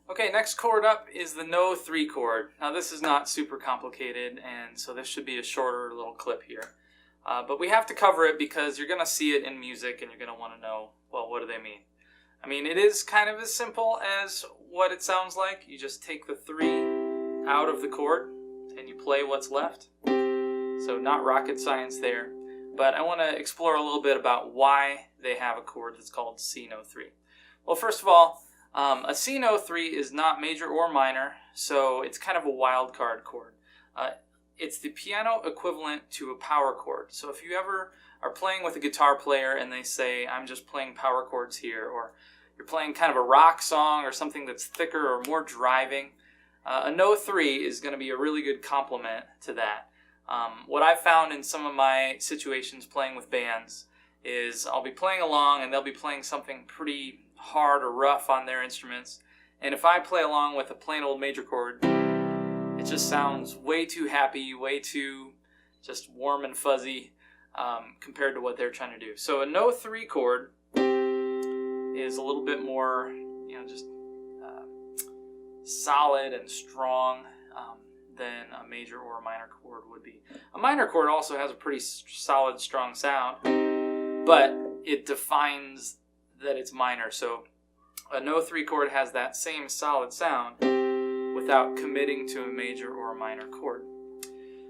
Okay, next chord up is the No 3 chord. Now this is not super complicated, and so this should be a shorter little clip here. But we have to cover it because you're going to see it in music and you're going to want to know, well, what do they mean? I mean, it is kind of as simple as what it sounds like. You just take the 3 out of the chord and you play what's left. So not rocket science there. But I want to explore a little bit about why they have a chord that's called C No 3. Well, first of all, a C No 3 is not major or minor, so it's kind of a wild card chord. It's the piano equivalent to a power chord. So if you ever are playing with a guitar player and they say, I'm just playing power chords here, or you're playing kind of a rock song or something that's thicker or more driving, a No 3 is going to be a really good complement to that. What I've found in some of my situations playing with bands is I'll be playing along and they'll be playing something pretty hard or rough on their instruments, and if I play along with a plain old major chord, it just sounds way too happy, way too just warm and fuzzy compared to what they're trying to do. So a No 3 chord is a little bit more, just solid and strong than a major or a minor chord would be. A minor chord also has a pretty solid, strong sound, but it defines that it's minor. So a No 3 chord has that same solid sound without committing to a major or a minor chord.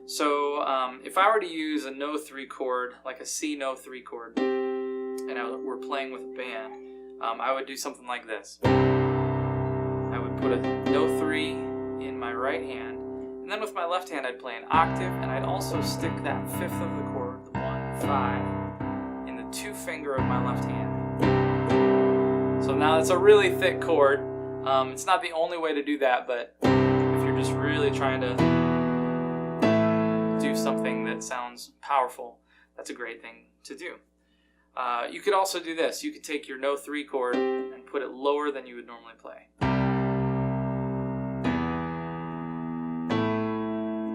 So if I were to use a No 3 chord, like a C No 3 chord, and we're playing with a band, I would do something like this. I would put a No 3 in my right hand, and then with my left hand I'd play an octave, and I'd also stick that 5th of the chord, the 1, 5, in the 2 finger of my left hand. So now it's a really thick chord. It's not the only way to do that, but if you're just really trying to do something that sounds powerful, that's a great thing to do. You could also do this. You could take your No 3 chord and put it lower than you would normally play.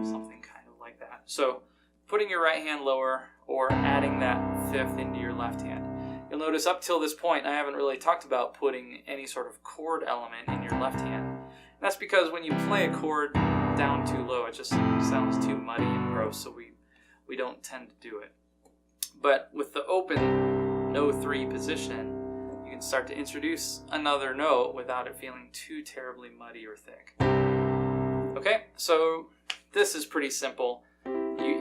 Something kind of like that. So putting your right hand lower or adding that 5th into your left hand. You'll notice up till this point I haven't really talked about putting any sort of chord element in your left hand. And that's because when you play a chord down too low, it just sounds too muddy and gross, so we don't tend to do it. But with the open No 3 position, you can start to introduce another note without it feeling too terribly muddy or thick. Okay, so this is pretty simple.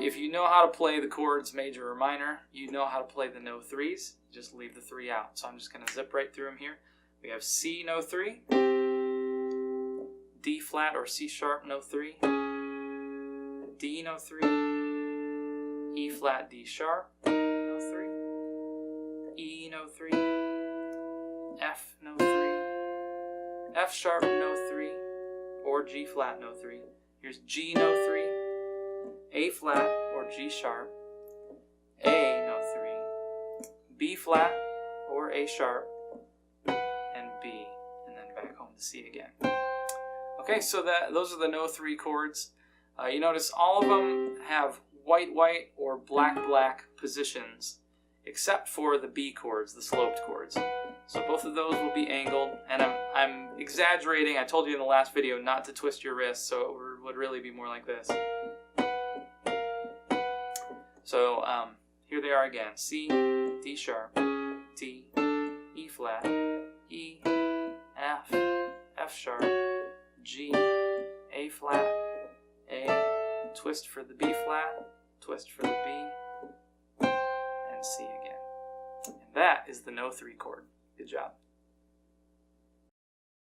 If you know how to play the chords major or minor, you know how to play the No 3s. Just leave the 3 out. So I'm just going to zip right through them here. We have C No 3, D flat or C sharp No 3, D No 3, E flat D sharp No 3, E No 3, F No 3, F sharp No 3, or G flat No 3. Here's G No 3, A flat or G sharp, A No 3, B flat or A sharp, and B, and then back home to C again. Okay, so those are the No 3 chords. You notice all of them have white or black positions, except for the B chords, the sloped chords. So both of those will be angled, and I'm exaggerating. I told you in the last video not to twist your wrist, so it would really be more like this. So here they are again: C, D sharp, D, E flat, E, F, F sharp, G, A flat, A, twist for the B flat, twist for the B, and C again. And that is the No 3 chord. Good job.